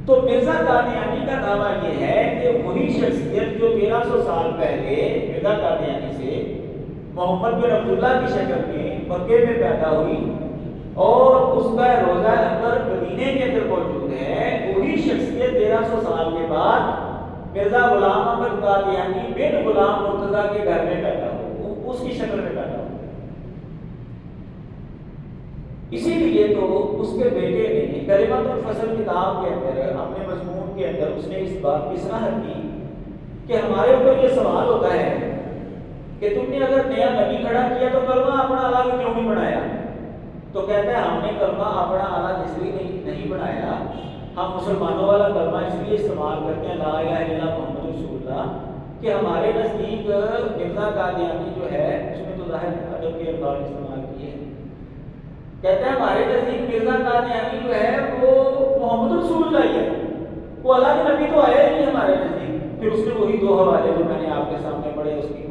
تو مرزا قادیانی کا دعویٰ یہ ہے کہ وہی شخصیت جو 1300 سال پہلے مرزا قادیانی سے محمد بن عبداللہ کی شکل میں مکے میں پیدا ہوئی اور اس کا روزہ اکبر مدینے کے اندر موجود ہے، وہی شخصیت 1300 سال کے بعد مرزا غلام احمد قادیانی بن غلام مرتضیٰ کے گھر میں پیدا ہو، اس کی شکل میں پیدا ہو۔ اسی لیے تو اس کے بیٹے نے کلمۃ الفصل کتاب کے اندر اپنے مضمون کے اندر اس نے اس بات کی صراحت کی کہ ہمارے اوپر یہ سوال ہوتا ہے کہ تم نے اگر نیا نبی کھڑا کیا تو کلمہ اپنا الگ کیوں نہیں بنایا؟ تو کہتا ہے ہم نے کلمہ اپنا الگ اس لیے نہیں بنایا، ہم مسلمانوں والا کلمہ اس لیے استعمال کرتے ہیں لا الہ الا اللہ محمد رسول اللہ، کہ ہمارے نزدیک مرزا قادیانی جو ہے اس میں تو ظاہر ادب کے الفاظ استعمال کیے ہیں، کہتا ہے ہمارے نزدیک مرزا قادیانی جو ہے وہ محمد رسول اللہ ہی ہے، وہ الگ نبی تو آیا ہی نہیں ہمارے نزدیک۔ پھر اس نے وہی دو حوالے جو میں نے آپ کے سامنے پڑھے اس کی